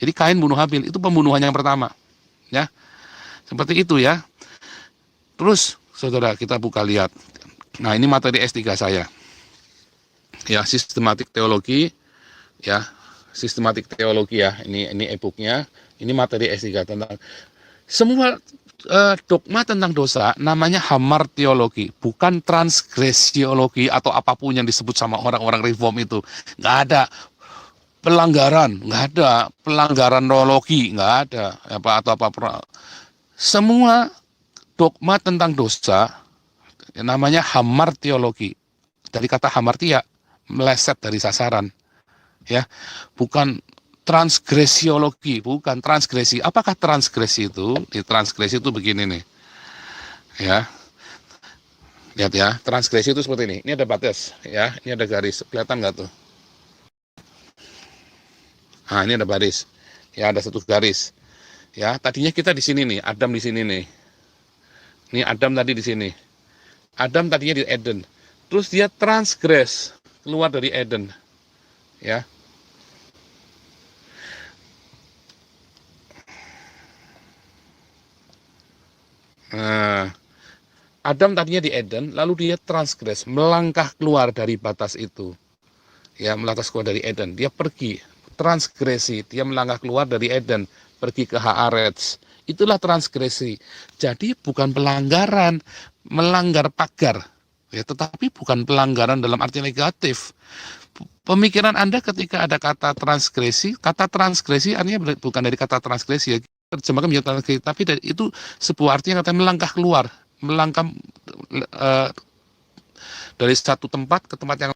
Jadi Kain bunuh Habil, itu pembunuhan yang pertama. Ya, seperti itu ya. Terus, saudara, kita buka lihat. Nah, ini materi S3 saya. Ya, sistematik teologi, ya, sistematik teologi ya. Ini e-booknya. Ini materi S3 tentang semua dogma tentang dosa namanya hamartiologi, bukan transgresiologi atau apapun yang disebut sama orang-orang reform itu. Nggak ada pelanggaran, nggak ada pelanggaran teologi, nggak ada apa. Semua dogma tentang dosa namanya hamartiologi. Dari kata hamartia, meleset dari sasaran, ya, bukan transgresiologi, bukan transgresi. Apakah transgresi itu? Di transgresi itu begini nih, ya. Lihat ya, transgresi itu seperti ini. Ini ada batas, ya. Ini ada garis. Kelihatan nggak tuh? Nah, ini ada baris. Ya, ada satu garis. Ya, tadinya kita di sini nih, Adam di sini nih. Ini Adam tadi di sini. Adam tadinya di Eden. Terus dia transgres, keluar dari Eden. Ya. Nah, Adam tadinya di Eden, lalu dia transgres, melangkah keluar dari batas itu. Ya, melangkah keluar dari Eden. Dia pergi, transgresi, dia melangkah keluar dari Eden, pergi ke Haaretz. Itulah transgresi. Jadi bukan pelanggaran, melanggar pagar. Ya, tetapi bukan pelanggaran dalam arti negatif. Pemikiran Anda ketika ada kata transgresi artinya bukan dari kata transgresi ya, terjemahkan menjadi transgresi, tapi itu sebuah arti yang katanya melangkah keluar, melangkah dari satu tempat ke tempat yang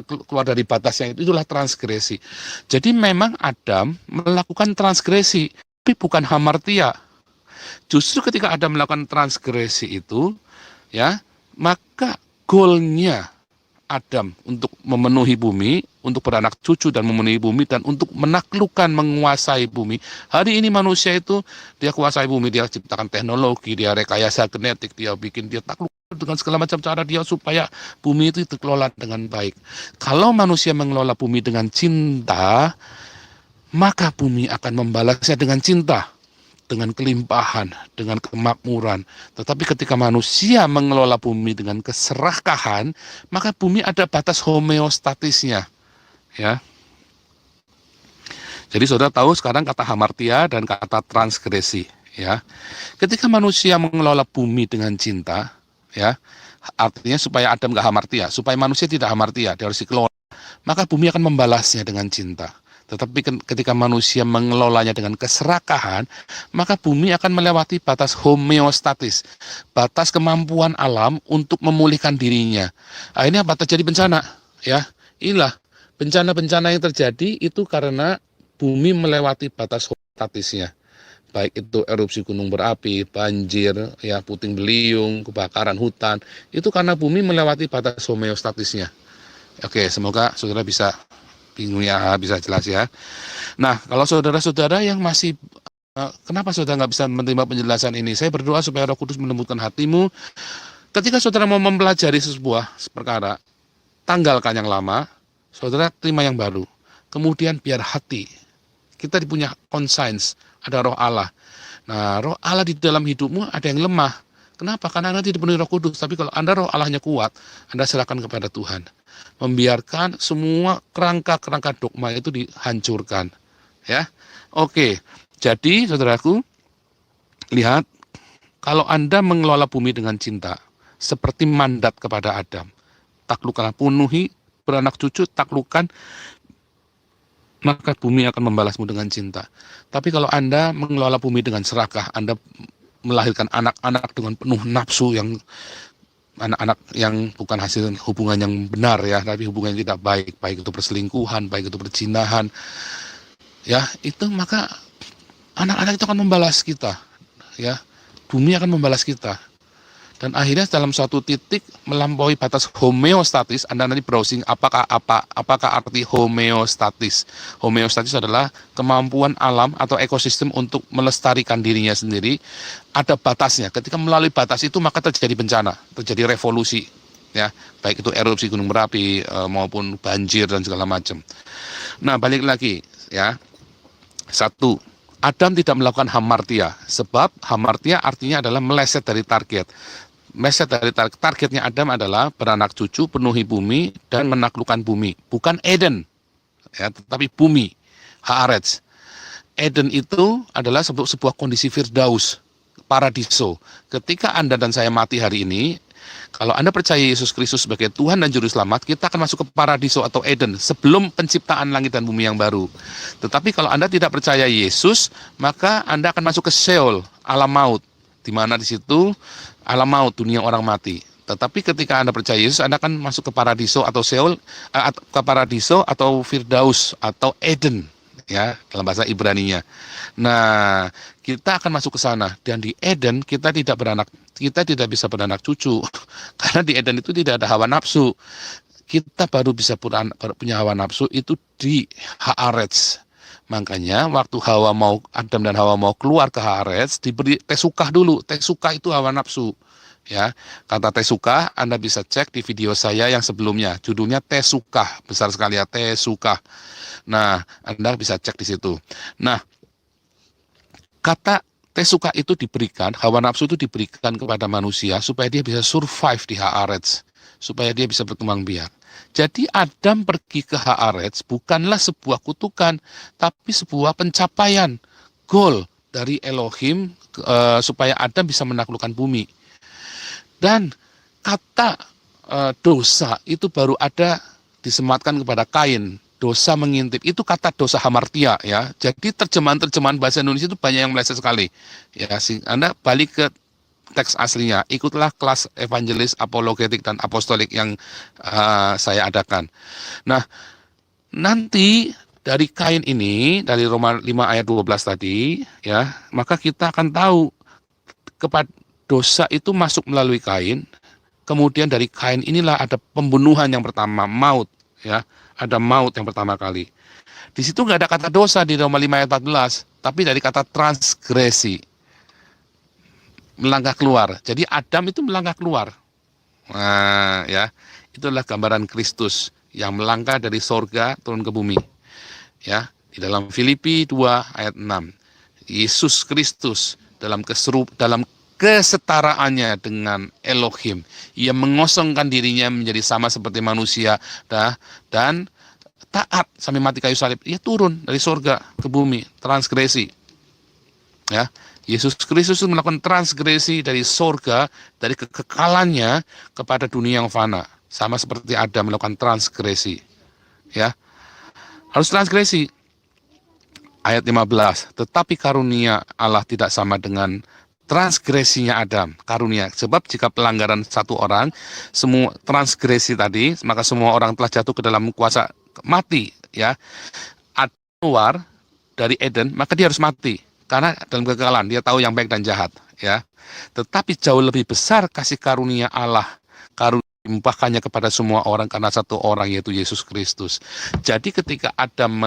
keluar dari batas yang itulah transgresi. Jadi memang Adam melakukan transgresi, tapi bukan hamartia. Justru ketika Adam melakukan transgresi itu, ya, maka goalnya Adam untuk memenuhi bumi, untuk beranak cucu dan memenuhi bumi, dan untuk menaklukkan, menguasai bumi. Hari ini manusia itu, dia kuasai bumi, dia ciptakan teknologi, dia rekayasa genetik, dia bikin, dia takluk dengan segala macam cara dia supaya bumi itu dikelola dengan baik. Kalau manusia mengelola bumi dengan cinta, maka bumi akan membalasnya dengan cinta, dengan kelimpahan, dengan kemakmuran. Tetapi ketika manusia mengelola bumi dengan keserakahan, maka bumi ada batas homeostatisnya. Ya. Jadi saudara tahu sekarang kata hamartia dan kata transgresi. Ya. Ketika manusia mengelola bumi dengan cinta, ya, artinya supaya Adam gak hamartia, supaya manusia tidak hamartia, dia harus dikelola, maka bumi akan membalasnya dengan cinta. Tetapi ketika manusia mengelolanya dengan keserakahan, maka bumi akan melewati batas homeostatis, batas kemampuan alam untuk memulihkan dirinya. Akhirnya apa? Terjadi bencana, ya. Inilah bencana-bencana yang terjadi itu karena bumi melewati batas homeostatisnya. Baik itu erupsi gunung berapi, banjir, ya, puting beliung, kebakaran hutan, itu karena bumi melewati batas homeostatisnya. Oke, semoga saudara bisa bingung ya, bisa jelas ya. Nah, kalau saudara-saudara yang masih kenapa saudara nggak bisa menerima penjelasan ini? Saya berdoa supaya Roh Kudus melembutkan hatimu. Ketika saudara mau mempelajari sebuah perkara, tanggalkan yang lama, saudara terima yang baru. Kemudian biar hati kita punya conscience, ada Roh Allah. Nah, Roh Allah di dalam hidupmu ada yang lemah. Kenapa? Karena Anda tidak dipenuhi Roh Kudus. Tapi kalau Anda Roh Allahnya kuat, Anda serahkan kepada Tuhan. Membiarkan semua kerangka-kerangka dogma itu dihancurkan. Ya, oke. Jadi, saudaraku, lihat, kalau Anda mengelola bumi dengan cinta, seperti mandat kepada Adam, taklukkanlah, penuhi, beranak cucu, taklukkan, maka bumi akan membalasmu dengan cinta. Tapi kalau Anda mengelola bumi dengan serakah, Anda melahirkan anak-anak dengan penuh nafsu, yang anak-anak yang bukan hasil hubungan yang benar ya, tapi hubungan yang tidak baik, baik itu perselingkuhan, baik itu perzinahan, ya, itu maka anak-anak itu akan membalas kita, ya, bumi akan membalas kita. Dan akhirnya dalam suatu titik melampaui batas homeostatis. Anda nanti browsing apakah arti homeostatis. Homeostatis adalah kemampuan alam atau ekosistem untuk melestarikan dirinya sendiri. Ada batasnya. Ketika melalui batas itu maka terjadi bencana, terjadi revolusi, ya, baik itu erupsi gunung berapi maupun banjir dan segala macam. Nah, balik lagi, ya. Satu, Adam tidak melakukan hamartia, sebab hamartia artinya adalah meleset dari target. Meleset dari targetnya Adam adalah beranak cucu, penuhi bumi, dan menaklukkan bumi. Bukan Eden, ya, tetapi bumi, Haaretz. Eden itu adalah sebuah kondisi firdaus, paradiso. Ketika Anda dan saya mati hari ini, kalau Anda percaya Yesus Kristus sebagai Tuhan dan Juru Selamat, kita akan masuk ke paradiso atau Eden sebelum penciptaan langit dan bumi yang baru. Tetapi kalau Anda tidak percaya Yesus, maka Anda akan masuk ke Sheol, alam maut, di mana di situ alam maut, dunia orang mati. Tetapi ketika Anda percaya Yesus, Anda akan masuk ke paradiso atau Sheol, ke paradiso atau Firdaus atau Eden, ya, dalam bahasa Ibrani-nya. Nah, kita akan masuk ke sana, dan di Eden kita tidak bisa beranak cucu karena di Eden itu tidak ada hawa nafsu. Kita baru bisa punya hawa nafsu itu di Haaretz. Makanya waktu Adam dan Hawa mau keluar ke Haaretz, diberi tesukah dulu. Tesukah itu hawa nafsu. Ya, kata tesukah Anda bisa cek di video saya yang sebelumnya. Judulnya tesukah, besar sekali ya, tesukah. Nah, Anda bisa cek di situ. Nah, kata tesuka itu diberikan, hawa nafsu itu diberikan kepada manusia supaya dia bisa survive di Haaretz, supaya dia bisa berkembang biak. Jadi Adam pergi ke Haaretz bukanlah sebuah kutukan, tapi sebuah pencapaian, goal dari Elohim supaya Adam bisa menaklukkan bumi. Dan kata dosa itu baru ada disematkan kepada Kain. Dosa mengintip, itu kata dosa hamartia, ya. Jadi terjemahan bahasa Indonesia itu banyak yang meleset sekali. Ya, Anda balik ke teks aslinya, ikutlah kelas evangelis, apologetik, dan apostolik yang saya adakan. Nah, nanti dari Kain ini, dari Roma 5 ayat 12 tadi, ya, maka kita akan tahu kepada dosa itu masuk melalui Kain. Kemudian dari Kain inilah ada pembunuhan yang pertama, maut, ya. Ada maut yang pertama kali. Di situ nggak ada kata dosa di Roma 5 ayat 14, tapi dari kata transgresi. Melangkah keluar. Jadi Adam itu melangkah keluar. Nah, ya, itulah gambaran Kristus yang melangkah dari sorga turun ke bumi. Ya, di dalam Filipi 2 ayat 6. Yesus Kristus dalam kesetaraannya dengan Elohim, ia mengosongkan dirinya menjadi sama seperti manusia, dan taat sampai mati kayu salib. Ia turun dari surga ke bumi, transgresi. Ya, Yesus Kristus melakukan transgresi dari surga, dari kekekalannya kepada dunia yang fana, sama seperti Adam melakukan transgresi. Ya, harus transgresi. Ayat 15, tetapi karunia Allah tidak sama dengan transgresinya Adam, karunia. Sebab jika pelanggaran satu orang, semua transgresi tadi, maka semua orang telah jatuh ke dalam kuasa mati, ya. Adam keluar dari Eden, maka dia harus mati. Karena dalam kekekalan, dia tahu yang baik dan jahat, ya. Tetapi jauh lebih besar kasih karunia Allah, karunia dilimpahkannya kepada semua orang karena satu orang, yaitu Yesus Kristus. Jadi ketika Adam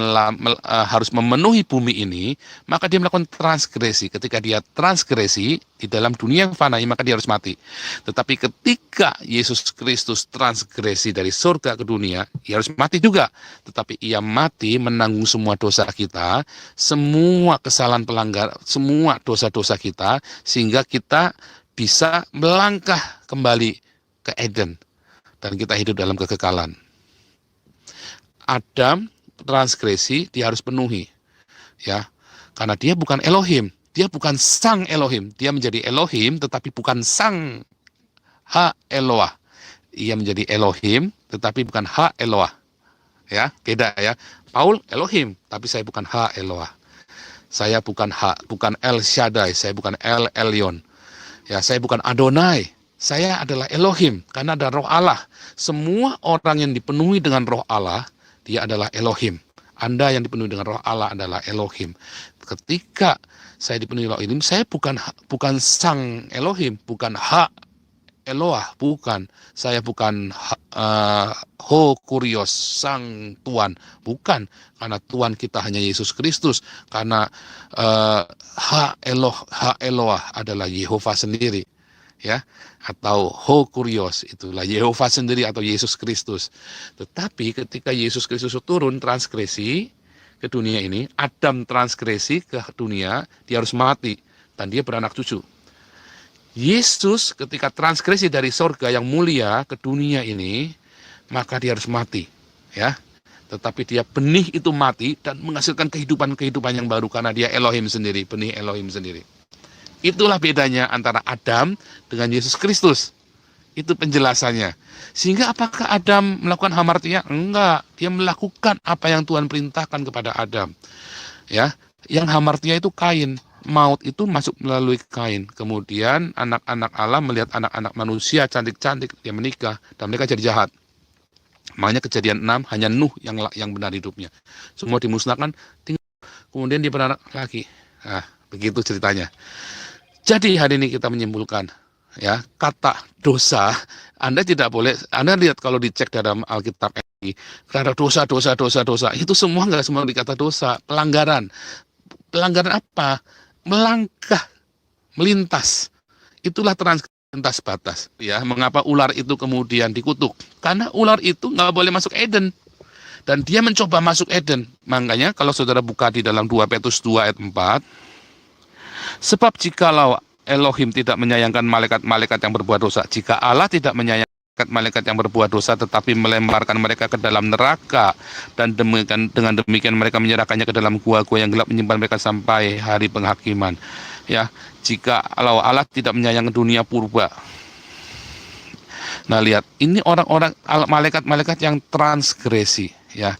harus memenuhi bumi ini, maka dia melakukan transgresi. Ketika dia transgresi di dalam dunia yang fana, maka dia harus mati. Tetapi ketika Yesus Kristus transgresi dari surga ke dunia, ia harus mati juga. Tetapi ia mati menanggung semua dosa kita, semua kesalahan pelanggar, semua dosa-dosa kita, sehingga kita bisa melangkah kembali ke Eden, dan kita hidup dalam kekekalan. Adam transgresi, dia harus penuhi, ya, karena dia bukan Elohim, dia bukan sang Elohim, dia menjadi Elohim tetapi bukan sang Ha-Eloah. Ia menjadi Elohim tetapi bukan Ha-Eloah, ya, beda ya. Paul Elohim, tapi saya bukan Ha-Eloah. Saya bukan El Shaddai, saya bukan El Elyon, ya, saya bukan Adonai. Saya adalah Elohim, karena ada roh Allah. Semua orang yang dipenuhi dengan roh Allah, dia adalah Elohim. Anda yang dipenuhi dengan roh Allah adalah Elohim. Ketika saya dipenuhi roh Elohim, saya bukan sang Elohim, bukan Ha-Eloah, bukan. Saya bukan Ho Kurios, sang Tuhan, bukan. Karena Tuhan kita hanya Yesus Kristus. Karena Ha-Eloah adalah Yehova sendiri, ya, atau Ho Kurios, itulah Yehova sendiri atau Yesus Kristus. Tetapi ketika Yesus Kristus turun transgresi, ke dunia ini, Adam transgresi ke dunia, dia harus mati dan dia beranak cucu. Yesus ketika transgresi dari sorga yang mulia ke dunia ini, maka dia harus mati, ya. Tetapi dia benih itu mati dan menghasilkan kehidupan yang baru karena dia Elohim sendiri, benih Elohim sendiri. Itulah bedanya antara Adam dengan Yesus Kristus. Itu penjelasannya. Sehingga apakah Adam melakukan hamartia? Enggak, dia melakukan apa yang Tuhan perintahkan kepada Adam. Ya, yang hamartia itu Kain. Maut itu masuk melalui Kain. Kemudian anak-anak Allah melihat anak-anak manusia cantik-cantik, dia menikah dan mereka jadi jahat. Makanya Kejadian 6 hanya Nuh yang benar hidupnya. Semua dimusnahkan, kemudian dia beranak lagi. Nah, begitu ceritanya. Jadi hari ini kita menyimpulkan, ya, kata dosa, Anda tidak boleh, Anda lihat kalau dicek dalam Alkitab ini, ada dosa, itu semua nggak semua dikata dosa, pelanggaran apa? Melangkah, melintas, itulah lintas batas, ya. Mengapa ular itu kemudian dikutuk? Karena ular itu nggak boleh masuk Eden, dan dia mencoba masuk Eden. Makanya kalau saudara buka di dalam 2 Petrus 2 ayat 4, sebab jikalau Elohim tidak menyayangkan malaikat-malaikat yang berbuat dosa, jika Allah tidak menyayangkan malaikat yang berbuat dosa tetapi melemparkan mereka ke dalam neraka, dan dengan demikian mereka menyerahkannya ke dalam gua-gua yang gelap, menyimpan mereka sampai hari penghakiman. Ya, jika Allah tidak menyayangkan dunia purba. Nah, lihat, ini orang-orang malaikat-malaikat yang transgresi, ya.